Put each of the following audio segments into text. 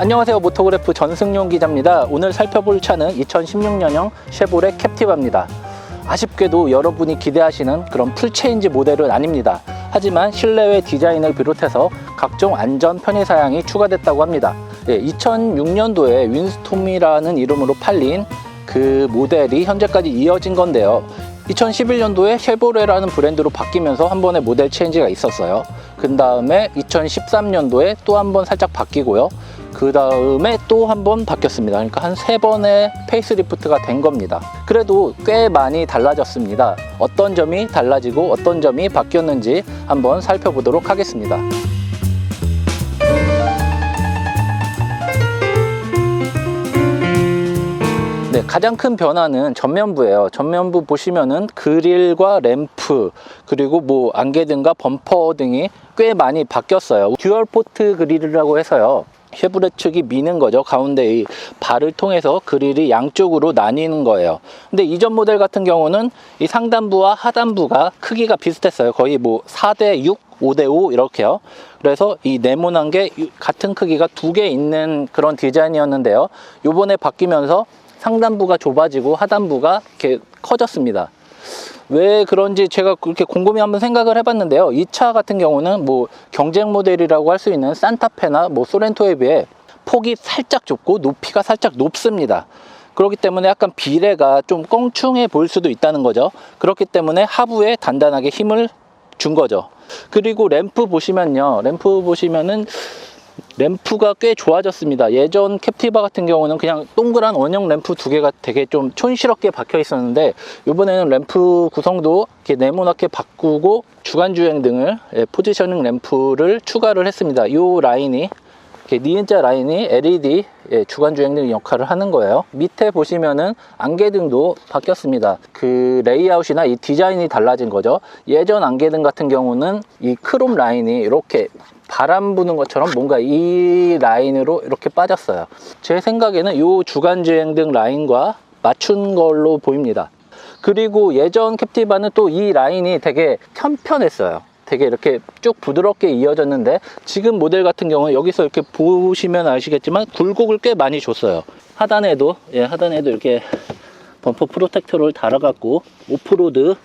안녕하세요. 모토그래프 전승용 기자입니다. 오늘 살펴볼 차는 2016년형 쉐보레 캡티바입니다. 아쉽게도 여러분이 기대하시는 그런 풀체인지 모델은 아닙니다. 하지만 실내외 디자인을 비롯해서 각종 안전 편의 사양이 추가됐다고 합니다. 2006년도에 윈스톰이라는 이름으로 팔린 그 모델이 현재까지 이어진 건데요. 2011년도에 쉐보레라는 브랜드로 바뀌면서 한 번의 모델 체인지가 있었어요. 그 다음에 2013년도에 또 한 번 살짝 바뀌고요. 그 다음에 또 한 번 바뀌었습니다. 그러니까 한 3번의 페이스리프트가 된 겁니다. 그래도 꽤 많이 달라졌습니다. 어떤 점이 달라지고 어떤 점이 바뀌었는지 한번 살펴보도록 하겠습니다. 네, 가장 큰 변화는 전면부예요. 전면부 보시면은 그릴과 램프 그리고 뭐 안개등과 범퍼 등이 꽤 많이 바뀌었어요. 듀얼 포트 그릴이라고 해서요. 쉐보레 측이 미는 거죠. 가운데 이 발을 통해서 그릴이 양쪽으로 나뉘는 거예요. 근데 이전 모델 같은 경우는 이 상단부와 하단부가 크기가 비슷했어요. 거의 뭐 4대6, 5대5 이렇게요. 그래서 이 네모난 게 같은 크기가 2개 있는 그런 디자인이었는데요. 요번에 바뀌면서 상단부가 좁아지고 하단부가 이렇게 커졌습니다. 왜 그런지 제가 그렇게 곰곰이 한번 생각을 해봤는데요. 이 차 같은 경우는 뭐 경쟁 모델이라고 할 수 있는 산타페나 뭐 소렌토에 비해 폭이 살짝 좁고 높이가 살짝 높습니다. 그렇기 때문에 약간 비례가 좀 껑충해 보일 수도 있다는 거죠. 그렇기 때문에 하부에 단단하게 힘을 준 거죠. 그리고 램프 보시면요. 램프 보시면은 램프가 꽤 좋아졌습니다. 예전 캡티바 같은 경우는 그냥 동그란 원형 램프 2개가 되게 좀 촌스럽게 박혀 있었는데 이번에는 램프 구성도 이렇게 네모나게 바꾸고 주간주행 등을 포지셔닝 램프를 추가를 했습니다. 이 라인이 니은자 라인이 LED 주간주행 등 역할을 하는 거예요. 밑에 보시면은 안개등도 바뀌었습니다. 그 레이아웃이나 이 디자인이 달라진 거죠. 예전 안개등 같은 경우는 이 크롬 라인이 이렇게 바람 부는 것처럼 뭔가 이 라인으로 이렇게 빠졌어요. 제 생각에는 이 주간주행등 라인과 맞춘 걸로 보입니다. 그리고 예전 캡티바는 또 이 라인이 되게 편편했어요. 되게 이렇게 쭉 부드럽게 이어졌는데 지금 모델 같은 경우는 여기서 이렇게 보시면 아시겠지만 굴곡을 꽤 많이 줬어요. 하단에도 이렇게 범퍼 프로텍터를 달아갖고 오프로드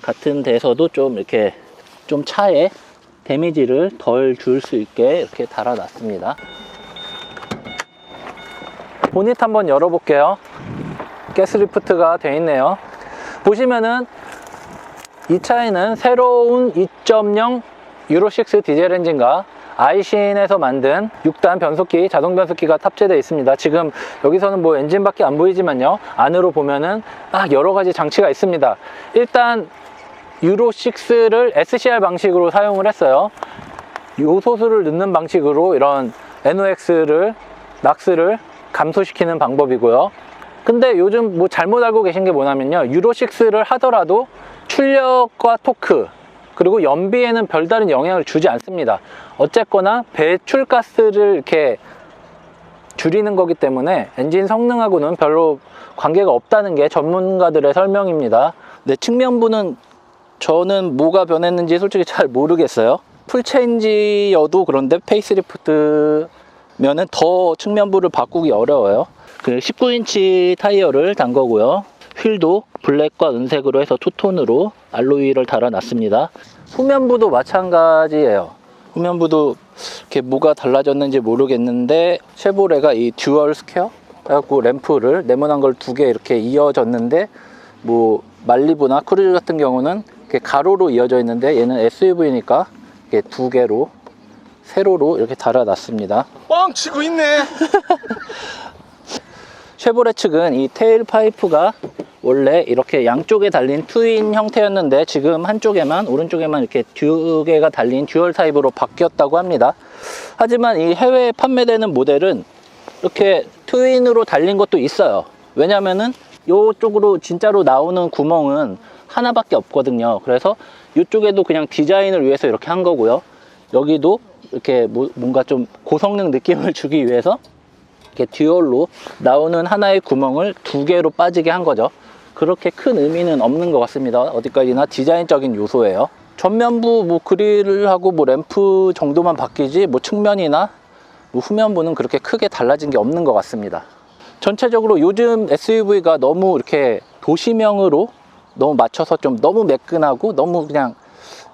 같은 데서도 좀 이렇게 좀 차에 데미지를 덜 줄 수 있게 이렇게 달아놨습니다. 보닛 한번 열어볼게요. 가스리프트가 되어 있네요. 보시면은 이 차에는 새로운 2.0 유로6 디젤 엔진과 아이신에서 만든 6단 변속기, 자동 변속기가 탑재되어 있습니다. 지금 여기서는 뭐 엔진밖에 안 보이지만요. 안으로 보면은 막 여러 가지 장치가 있습니다. 일단 유로6를 SCR 방식으로 사용을 했어요. 요소수를 넣는 방식으로 이런 NOx를, NOx를 감소시키는 방법이고요. 근데 요즘 뭐 잘못 알고 계신 게 뭐냐면요. 유로6를 하더라도 출력과 토크 그리고 연비에는 별다른 영향을 주지 않습니다. 어쨌거나 배출가스를 이렇게 줄이는 거기 때문에 엔진 성능하고는 별로 관계가 없다는 게 전문가들의 설명입니다. 네, 측면부는 저는 뭐가 변했는지 솔직히 잘 모르겠어요. 풀체인지여도 그런데 페이스리프트면은 더 측면부를 바꾸기 어려워요. 그 19인치 타이어를 단 거고요. 휠도 블랙과 은색으로 해서 투톤으로 알로이를 달아놨습니다. 후면부도 마찬가지예요. 후면부도 이렇게 뭐가 달라졌는지 모르겠는데 쉐보레가 이 듀얼 스퀘어 해갖고 램프를 네모난 걸 2개 이렇게 이어졌는데 뭐 말리부나 크루즈 같은 경우는 이렇게 가로로 이어져 있는데 얘는 SUV니까 이렇게 2개로 세로로 이렇게 달아놨습니다. 뻥 치고 있네. 쉐보레 측은 이 테일 파이프가 원래 이렇게 양쪽에 달린 트윈 형태였는데 지금 한쪽에만 오른쪽에만 이렇게 2개가 달린 듀얼 타입으로 바뀌었다고 합니다. 하지만 이 해외에 판매되는 모델은 이렇게 트윈으로 달린 것도 있어요. 왜냐면은 이쪽으로 진짜로 나오는 구멍은 하나밖에 없거든요. 그래서 이쪽에도 그냥 디자인을 위해서 이렇게 한 거고요. 여기도 이렇게 뭔가 좀 고성능 느낌을 주기 위해서 이렇게 듀얼로 나오는 하나의 구멍을 2개로 빠지게 한 거죠. 그렇게 큰 의미는 없는 것 같습니다. 어디까지나 디자인적인 요소예요. 전면부 뭐 그릴하고 뭐 램프 정도만 바뀌지 뭐 측면이나 후면부는 그렇게 크게 달라진 게 없는 것 같습니다. 전체적으로 요즘 SUV가 너무 이렇게 도시명으로 너무 맞춰서 좀 너무 매끈하고 너무 그냥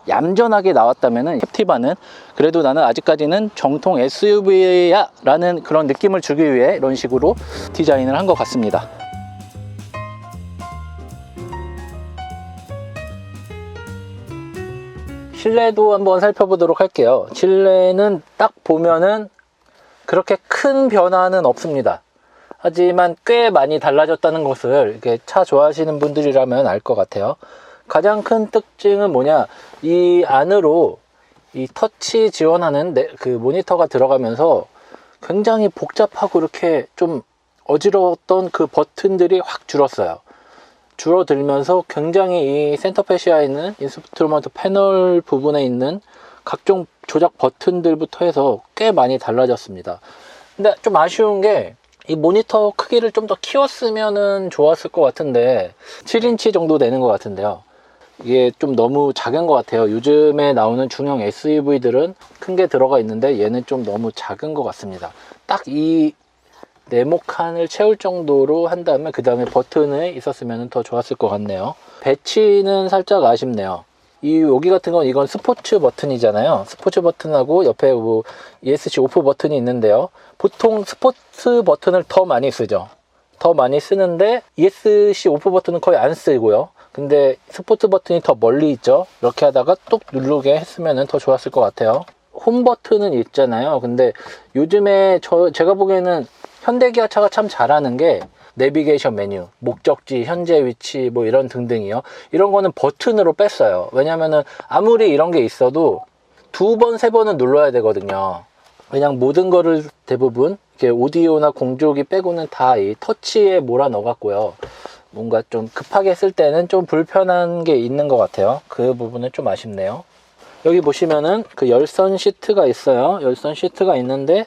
얌전하게 나왔다면은 캡티바는 그래도 나는 아직까지는 정통 SUV야 라는 그런 느낌을 주기 위해 이런 식으로 디자인을 한 것 같습니다. 실내도 한번 살펴보도록 할게요. 실내는 딱 보면은 그렇게 큰 변화는 없습니다. 하지만 꽤 많이 달라졌다는 것을 이렇게 차 좋아하시는 분들이라면 알 것 같아요. 가장 큰 특징은 뭐냐, 이 안으로 이 터치 지원하는 그 모니터가 들어가면서 굉장히 복잡하고 이렇게 좀 어지러웠던 그 버튼들이 확 줄었어요. 줄어들면서 굉장히 이 센터 패시아에 있는 인스트루먼트 패널 부분에 있는 각종 조작 버튼들부터 해서 꽤 많이 달라졌습니다. 근데 좀 아쉬운 게 이 모니터 크기를 좀 더 키웠으면 좋았을 것 같은데 7인치 정도 되는 것 같은데요. 이게 좀 너무 작은 것 같아요. 요즘에 나오는 중형 SUV들은 큰 게 들어가 있는데 얘는 좀 너무 작은 것 같습니다. 딱 이 네모칸을 채울 정도로 한다면 그 다음에 버튼이 있었으면 더 좋았을 것 같네요. 배치는 살짝 아쉽네요. 여기 같은 건 이건 스포츠 버튼이잖아요. 스포츠 버튼하고 옆에 뭐 ESC 오프 버튼이 있는데요. 보통 스포츠 버튼을 더 많이 쓰죠. 더 많이 쓰는데 ESC 오프 버튼은 거의 안 쓰고요. 근데 스포츠 버튼이 더 멀리 있죠. 이렇게 하다가 뚝 누르게 했으면 더 좋았을 것 같아요. 홈 버튼은 있잖아요. 근데 요즘에 제가 보기에는 현대기아차가 참 잘하는 게 내비게이션 메뉴, 목적지, 현재 위치 뭐 이런 등등이요. 이런 거는 버튼으로 뺐어요. 왜냐면은 아무리 이런 게 있어도 2번, 3번은 눌러야 되거든요. 그냥 모든 거를 대부분 이렇게 오디오나 공조기 빼고는 다 이 터치에 몰아 넣어갖고요. 뭔가 좀 급하게 쓸 때는 좀 불편한 게 있는 것 같아요. 그 부분은 좀 아쉽네요. 여기 보시면은 그 열선 시트가 있어요. 열선 시트가 있는데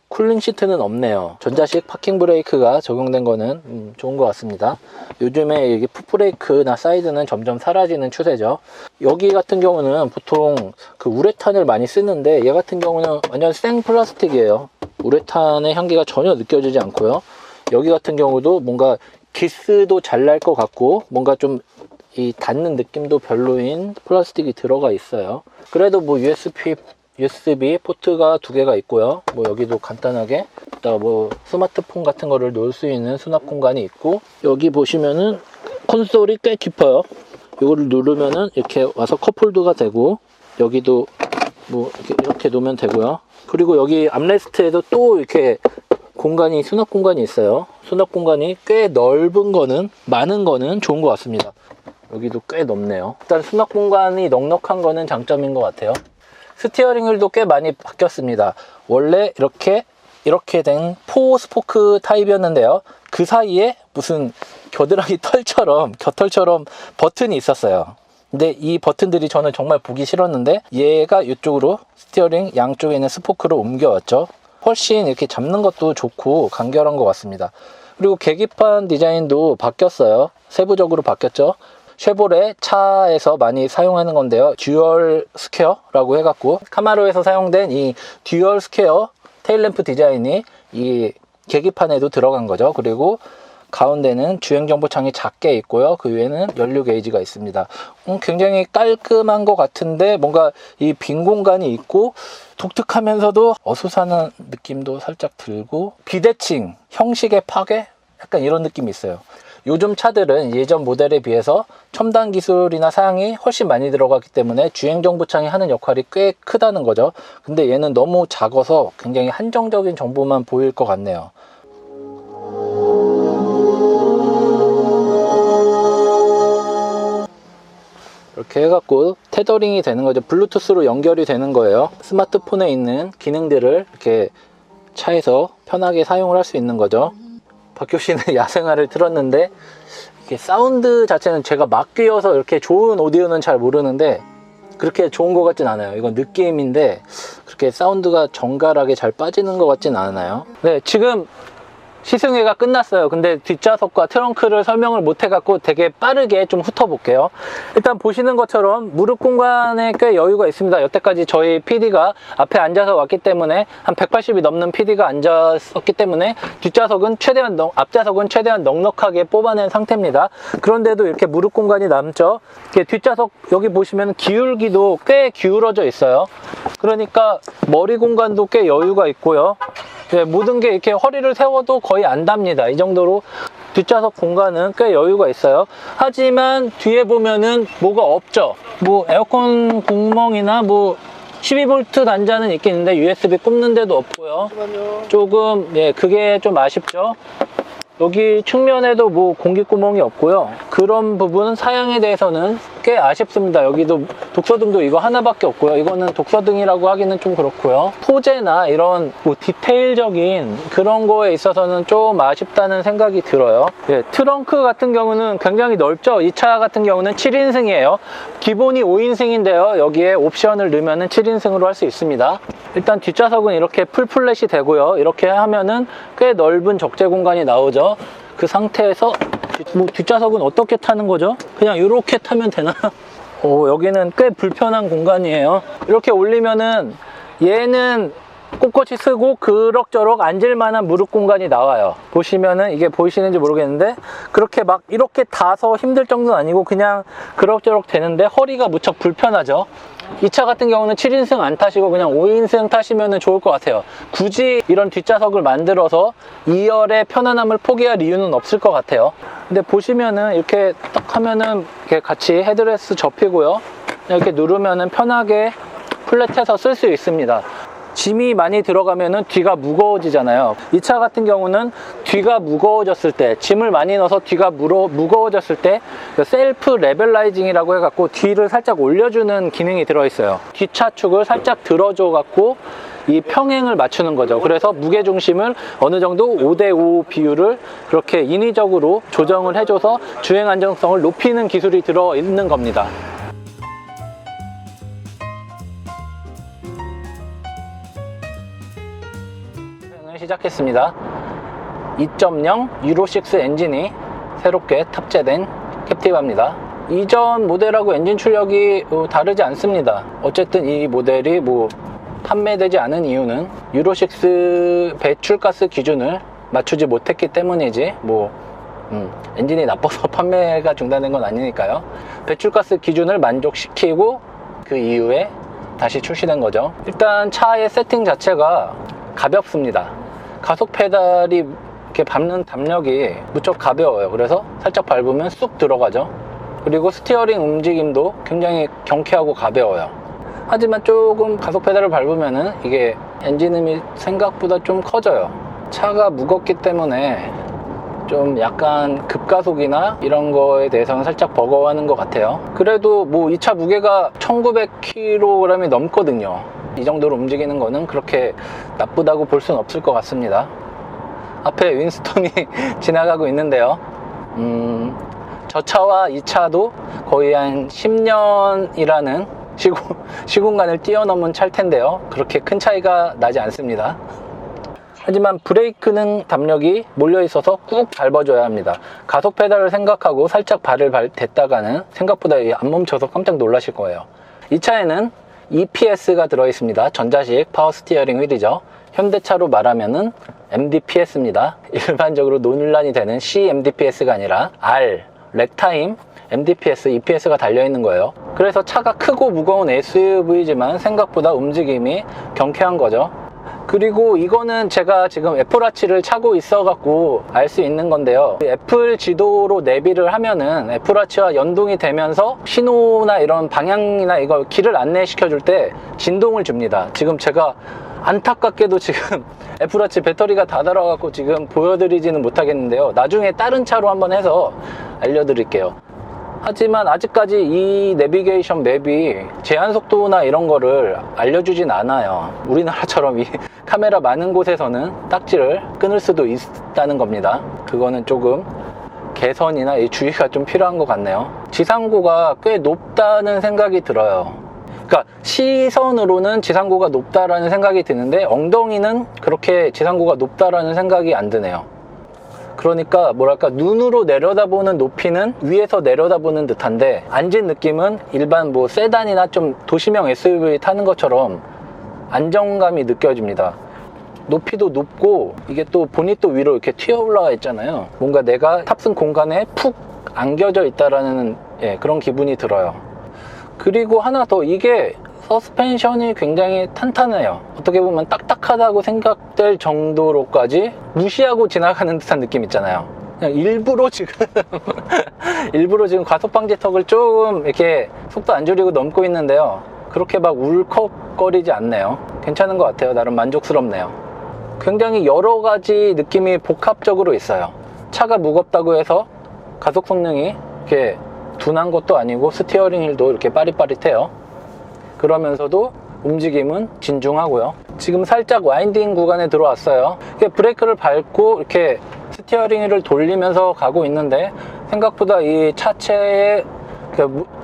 쿨링 시트는 없네요. 전자식 파킹 브레이크가 적용된 거는 좋은 것 같습니다. 요즘에 이게 풋브레이크나 사이드는 점점 사라지는 추세죠. 여기 같은 경우는 보통 그 우레탄을 많이 쓰는데 얘 같은 경우는 완전 생 플라스틱이에요. 우레탄의 향기가 전혀 느껴지지 않고요. 여기 같은 경우도 뭔가 기스도 잘 날 것 같고 뭔가 좀 이 닿는 느낌도 별로인 플라스틱이 들어가 있어요. 그래도 뭐 USB 포트가 2개가 있고요. 뭐 여기도 간단하게 뭐 스마트폰 같은 거를 놓을 수 있는 수납 공간이 있고, 여기 보시면은 콘솔이 꽤 깊어요. 이거를 누르면은 이렇게 와서 컵홀더가 되고, 여기도 뭐 이렇게 놓으면 되고요. 그리고 여기 암레스트에도 또 이렇게 수납 공간이 있어요. 수납 공간이 꽤 넓은 거는, 많은 거는 좋은 것 같습니다. 여기도 꽤 넓네요. 일단 수납 공간이 넉넉한 거는 장점인 것 같아요. 스티어링 휠도 꽤 많이 바뀌었습니다. 원래 이렇게 된 4스포크 타입이었는데요. 그 사이에 무슨 겨드랑이 겨털처럼 버튼이 있었어요. 근데 이 버튼들이 저는 정말 보기 싫었는데 얘가 이쪽으로 스티어링 양쪽에 있는 스포크로 옮겨왔죠. 훨씬 이렇게 잡는 것도 좋고 간결한 것 같습니다. 그리고 계기판 디자인도 바뀌었어요. 세부적으로 바뀌었죠. 쉐보레 차에서 많이 사용하는 건데요. 듀얼 스퀘어라고 해갖고 카마로에서 사용된 이 듀얼 스퀘어 테일램프 디자인이 이 계기판에도 들어간 거죠. 그리고 가운데는 주행정보창이 작게 있고요. 그 위에는 연료 게이지가 있습니다. 굉장히 깔끔한 것 같은데 뭔가 이 빈 공간이 있고 독특하면서도 어수선한 느낌도 살짝 들고 비대칭, 형식의 파괴? 약간 이런 느낌이 있어요. 요즘 차들은 예전 모델에 비해서 첨단 기술이나 사양이 훨씬 많이 들어가기 때문에 주행정보창이 하는 역할이 꽤 크다는 거죠. 근데 얘는 너무 작아서 굉장히 한정적인 정보만 보일 것 같네요. 이렇게 해갖고 테더링이 되는 거죠. 블루투스로 연결이 되는 거예요. 스마트폰에 있는 기능들을 이렇게 차에서 편하게 사용을 할 수 있는 거죠. 박효 씨는 야생화를 틀었는데 이게 사운드 자체는 제가 막 끼워서 이렇게 좋은 오디오는 잘 모르는데 그렇게 좋은 것 같진 않아요. 이건 느낌인데 그렇게 사운드가 정갈하게 잘 빠지는 것 같진 않아요. 네, 지금 시승회가 끝났어요. 근데 뒷좌석과 트렁크를 설명을 못 해갖고 되게 빠르게 좀 훑어볼게요. 일단 보시는 것처럼 무릎 공간에 꽤 여유가 있습니다. 여태까지 저희 PD가 앞에 앉아서 왔기 때문에 한 180이 넘는 PD가 앉았었기 때문에 뒷좌석은 최대한 앞좌석은 최대한 넉넉하게 뽑아낸 상태입니다. 그런데도 이렇게 무릎 공간이 남죠. 이렇게 뒷좌석 여기 보시면 기울기도 꽤 기울어져 있어요. 그러니까 머리 공간도 꽤 여유가 있고요. 네, 모든 게 이렇게 허리를 세워도 거의 안 닿습니다. 이 정도로 뒷좌석 공간은 꽤 여유가 있어요. 하지만 뒤에 보면은 뭐가 없죠. 뭐 에어컨 구멍이나 뭐 12V 단자는 있긴 있는데 USB 꼽는 데도 없고요. 조금 그게 좀 아쉽죠. 여기 측면에도 뭐 공기구멍이 없고요. 그런 부분 사양에 대해서는 꽤 아쉽습니다. 여기도 독서등도 이거 하나밖에 없고요. 이거는 독서등이라고 하기는 좀 그렇고요. 소재나 이런 뭐 디테일적인 그런 거에 있어서는 좀 아쉽다는 생각이 들어요. 트렁크 같은 경우는 굉장히 넓죠. 이 차 같은 경우는 7인승이에요. 기본이 5인승인데요. 여기에 옵션을 넣으면 7인승으로 할 수 있습니다. 일단 뒷좌석은 이렇게 풀플랫이 되고요. 이렇게 하면은 꽤 넓은 적재 공간이 나오죠. 그 상태에서 뒷좌석은 어떻게 타는 거죠? 그냥 이렇게 타면 되나? 여기는 꽤 불편한 공간이에요. 이렇게 올리면은 얘는 꼿꼿이 쓰고 그럭저럭 앉을 만한 무릎 공간이 나와요. 보시면은 이게 보이시는지 모르겠는데 그렇게 막 이렇게 닿아서 힘들 정도는 아니고 그냥 그럭저럭 되는데 허리가 무척 불편하죠. 이 차 같은 경우는 7인승 안 타시고 그냥 5인승 타시면 좋을 것 같아요. 굳이 이런 뒷좌석을 만들어서 2열의 편안함을 포기할 이유는 없을 것 같아요. 근데 보시면은 이렇게 딱 하면은 이렇게 같이 헤드레스 접히고요. 이렇게 누르면은 편하게 플랫해서 쓸 수 있습니다. 짐이 많이 들어가면은 뒤가 무거워지잖아요. 이 차 같은 경우는 뒤가 무거워졌을 때, 짐을 많이 넣어서 뒤가 무거워졌을 때 셀프 레벨라이징이라고 해갖고 뒤를 살짝 올려주는 기능이 들어있어요. 뒷차축을 살짝 들어줘 갖고 이 평행을 맞추는 거죠. 그래서 무게중심을 어느 정도 5대5 비율을 그렇게 인위적으로 조정을 해줘서 주행 안정성을 높이는 기술이 들어있는 겁니다. 시작했습니다. 2.0 유로6 엔진이 새롭게 탑재된 캡티바입니다. 이전 모델하고 엔진 출력이 다르지 않습니다. 어쨌든 이 모델이 판매되지 않은 이유는 유로6 배출가스 기준을 맞추지 못했기 때문이지 엔진이 나빠서 판매가 중단된 건 아니니까요. 배출가스 기준을 만족시키고 그 이후에 다시 출시된 거죠. 일단 차의 세팅 자체가 가볍습니다. 가속 페달이 이렇게 밟는 담력이 무척 가벼워요. 그래서 살짝 밟으면 쑥 들어가죠. 그리고 스티어링 움직임도 굉장히 경쾌하고 가벼워요. 하지만 조금 가속 페달을 밟으면은 이게 엔진음이 생각보다 좀 커져요. 차가 무겁기 때문에 좀 약간 급가속이나 이런 거에 대해서는 살짝 버거워하는 것 같아요. 그래도 이 차 무게가 1900kg이 넘거든요. 이 정도로 움직이는 거는 그렇게 나쁘다고 볼 수는 없을 것 같습니다. 앞에 윈스턴이 지나가고 있는데요. 저 차와 이 차도 거의 한 10년이라는 시공간을 뛰어넘은 차일 텐데요. 그렇게 큰 차이가 나지 않습니다. 하지만 브레이크는 담력이 몰려 있어서 꾹 밟아줘야 합니다. 가속 페달을 생각하고 살짝 발을 댔다가는 생각보다 안 멈춰서 깜짝 놀라실 거예요. 이 차에는 EPS가 들어있습니다. 전자식 파워 스티어링 휠이죠. 현대차로 말하면은 MDPS입니다. 일반적으로 논란이 되는 CMDPS가 아니라 R, 렉타임, MDPS, EPS가 달려있는 거예요. 그래서 차가 크고 무거운 SUV지만 생각보다 움직임이 경쾌한 거죠. 그리고 이거는 제가 지금 애플워치를 차고 있어갖고 알 수 있는 건데요. 애플 지도로 내비를 하면은 애플워치와 연동이 되면서 신호나 이런 방향이나 이거 길을 안내시켜줄 때 진동을 줍니다. 지금 제가 안타깝게도 지금 애플워치 배터리가 다 닳아갖고 지금 보여드리지는 못하겠는데요. 나중에 다른 차로 한번 해서 알려드릴게요. 하지만 아직까지 이 내비게이션 맵이 제한 속도나 이런 거를 알려주진 않아요. 우리나라처럼 이 카메라 많은 곳에서는 딱지를 끊을 수도 있다는 겁니다. 그거는 조금 개선이나 이 주의가 좀 필요한 것 같네요. 지상고가 꽤 높다는 생각이 들어요. 그러니까 시선으로는 지상고가 높다라는 생각이 드는데 엉덩이는 그렇게 지상고가 높다라는 생각이 안 드네요. 그러니까 뭐랄까 눈으로 내려다보는 높이는 위에서 내려다보는 듯한데 앉은 느낌은 일반 뭐 세단이나 좀 도시명 SUV 타는 것처럼 안정감이 느껴집니다. 높이도 높고 이게 또 보닛도 위로 이렇게 튀어 올라가 있잖아요. 뭔가 내가 탑승 공간에 푹 안겨져 있다라는 그런 기분이 들어요. 그리고 하나 더, 이게 서스펜션이 굉장히 탄탄해요. 어떻게 보면 딱딱하다고 생각될 정도로까지 무시하고 지나가는 듯한 느낌 있잖아요. 그냥 일부러 지금 일부러 지금 과속 방지턱을 조금 이렇게 속도 안 줄이고 넘고 있는데요, 그렇게 막 울컥거리지 않네요. 괜찮은 것 같아요. 나름 만족스럽네요. 굉장히 여러 가지 느낌이 복합적으로 있어요. 차가 무겁다고 해서 가속 성능이 이렇게 둔한 것도 아니고 스티어링 휠도 이렇게 빠릿빠릿해요. 그러면서도 움직임은 진중하고요. 지금 살짝 와인딩 구간에 들어왔어요. 브레이크를 밟고 이렇게 스티어링 휠을 돌리면서 가고 있는데 생각보다 이 차체의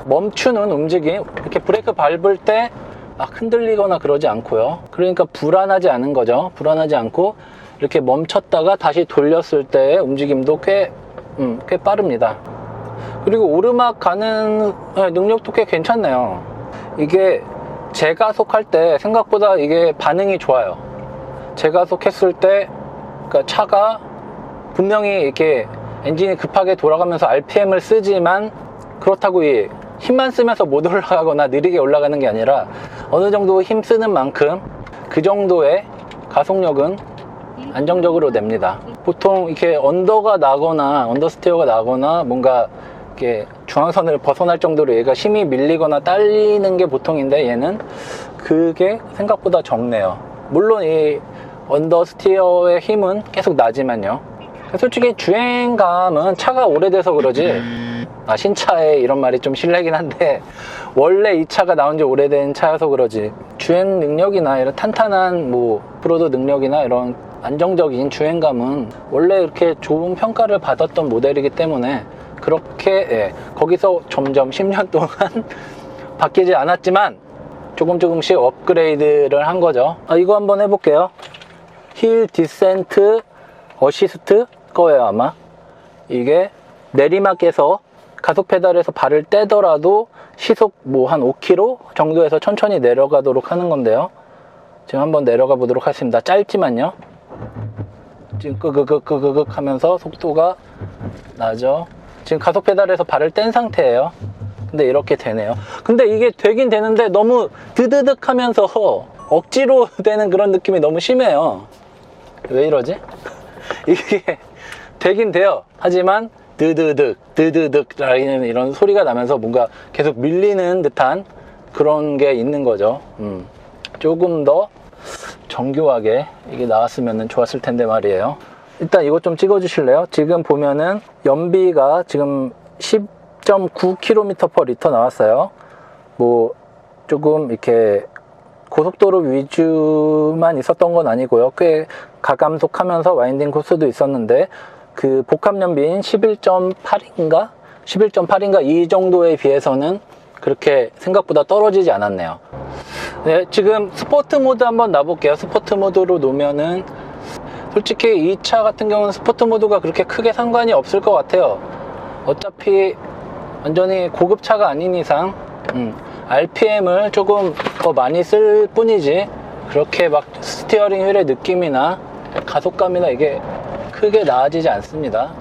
멈추는 움직임, 이렇게 브레이크 밟을 때 막 흔들리거나 그러지 않고요. 그러니까 불안하지 않은 거죠. 불안하지 않고 이렇게 멈췄다가 다시 돌렸을 때의 움직임도 꽤 빠릅니다. 그리고 오르막 가는 능력도 꽤 괜찮네요. 이게 재가속할 때 생각보다 이게 반응이 좋아요. 재가속했을 때 그러니까 차가 분명히 이렇게 엔진이 급하게 돌아가면서 RPM을 쓰지만 그렇다고 이 힘만 쓰면서 못 올라가거나 느리게 올라가는 게 아니라 어느 정도 힘 쓰는 만큼 그 정도의 가속력은 안정적으로 냅니다. 보통 이렇게 언더가 나거나 언더스티어가 나거나 뭔가 이렇게 중앙선을 벗어날 정도로 얘가 힘이 밀리거나 딸리는 게 보통인데 얘는 그게 생각보다 적네요. 물론 이 언더스티어의 힘은 계속 나지만요. 솔직히 주행감은 차가 오래돼서 그러지, 신차에 이런 말이 좀 실례긴 한데 원래 이 차가 나온 지 오래된 차여서 그러지 주행 능력이나 이런 탄탄한 뭐 오프로드 능력이나 이런 안정적인 주행감은 원래 이렇게 좋은 평가를 받았던 모델이기 때문에 그렇게 거기서 점점 10년 동안 바뀌지 않았지만 조금씩 업그레이드를 한 거죠. 이거 한번 해볼게요. 힐 디센트 어시스트 거예요 아마. 이게 내리막에서 가속 페달에서 발을 떼더라도 시속 뭐 한 5km 정도에서 천천히 내려가도록 하는 건데요. 지금 한번 내려가 보도록 하겠습니다. 짧지만요. 지금 끄그그끄그그 하면서 속도가 나죠. 지금 가속 페달에서 발을 뗀 상태예요. 근데 이렇게 되네요. 근데 이게 되긴 되는데 너무 드드득 하면서 억지로 되는 그런 느낌이 너무 심해요. 왜 이러지? 이게 되긴 돼요. 하지만 드드득 라는 이런 소리가 나면서 뭔가 계속 밀리는 듯한 그런 게 있는 거죠. 조금 더 정교하게 이게 나왔으면 좋았을 텐데 말이에요. 일단 이것 좀 찍어 주실래요? 지금 보면은 연비가 지금 10.9km/L 나왔어요. 뭐 조금 이렇게 고속도로 위주만 있었던 건 아니고요. 꽤 가감속하면서 와인딩 코스도 있었는데 그 복합 연비인 11.8인가? 11.8인가 이 정도에 비해서는 그렇게 생각보다 떨어지지 않았네요. 네, 지금 스포트 모드 한번 놔볼게요. 스포트 모드로 놓으면은 솔직히 이 차 같은 경우는 스포트 모드가 그렇게 크게 상관이 없을 것 같아요. 어차피 완전히 고급차가 아닌 이상 RPM을 조금 더 많이 쓸 뿐이지 그렇게 막 스티어링 휠의 느낌이나 가속감이나 이게 크게 나아지지 않습니다.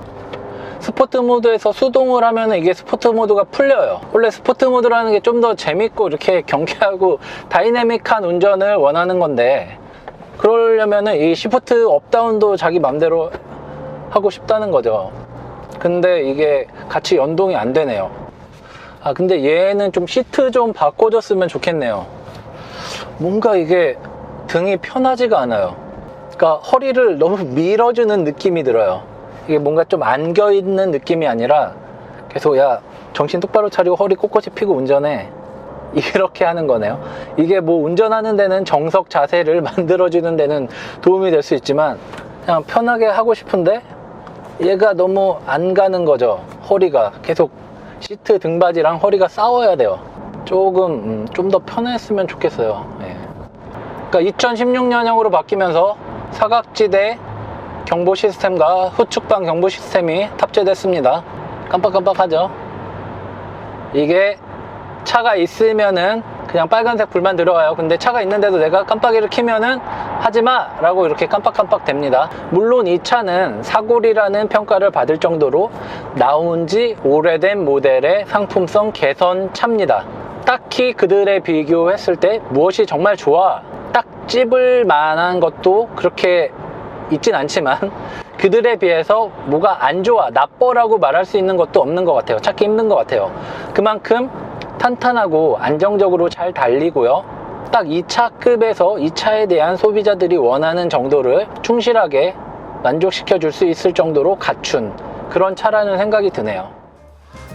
스포트 모드에서 수동을 하면 이게 스포트 모드가 풀려요. 원래 스포트 모드라는 게 좀 더 재밌고 이렇게 경쾌하고 다이내믹한 운전을 원하는 건데 그러려면은 이 시프트 업다운도 자기 맘대로 하고 싶다는 거죠. 근데 이게 같이 연동이 안 되네요. 근데 얘는 좀 시트 좀 바꿔줬으면 좋겠네요. 뭔가 이게 등이 편하지가 않아요. 그러니까 허리를 너무 밀어주는 느낌이 들어요. 이게 뭔가 좀 안겨있는 느낌이 아니라 계속 야 정신 똑바로 차리고 허리 꼿꼿이 펴고 운전해 이렇게 하는 거네요. 이게 뭐 운전하는 데는 정석 자세를 만들어주는 데는 도움이 될 수 있지만 그냥 편하게 하고 싶은데 얘가 너무 안 가는 거죠. 허리가 계속 시트 등받이랑 허리가 싸워야 돼요. 조금 좀 더 편했으면 좋겠어요. 그러니까 2016년형으로 바뀌면서 사각지대 경보 시스템과 후측방 경보 시스템이 탑재됐습니다. 깜빡깜빡하죠. 이게 차가 있으면은 그냥 빨간색 불만 들어와요. 근데 차가 있는데도 내가 깜빡이를 켜면은 하지마 라고 이렇게 깜빡깜빡 됩니다. 물론 이 차는 사골이라는 평가를 받을 정도로 나온 지 오래된 모델의 상품성 개선 차입니다. 딱히 그들에 비교했을 때 무엇이 정말 좋아 딱 찝을 만한 것도 그렇게 있진 않지만 그들에 비해서 뭐가 안 좋아 나빠라고 말할 수 있는 것도 없는 것 같아요. 찾기 힘든 것 같아요. 그만큼 탄탄하고 안정적으로 잘 달리고요. 딱 이 차급에서 이 차에 대한 소비자들이 원하는 정도를 충실하게 만족시켜 줄 수 있을 정도로 갖춘 그런 차라는 생각이 드네요.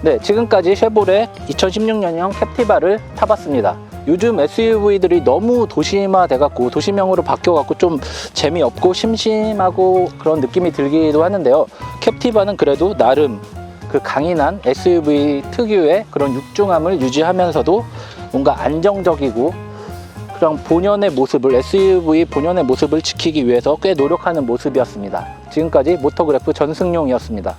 네, 지금까지 쉐보레 2016년형 캡티바를 타봤습니다. 요즘 SUV들이 너무 도심화 돼갖고 도시명으로 바뀌어갖고 좀 재미없고 심심하고 그런 느낌이 들기도 하는데요. 캡티바는 그래도 나름 그 강인한 SUV 특유의 그런 육중함을 유지하면서도 뭔가 안정적이고 그런 본연의 모습을 SUV 본연의 모습을 지키기 위해서 꽤 노력하는 모습이었습니다. 지금까지 모터그래프 전승용이었습니다.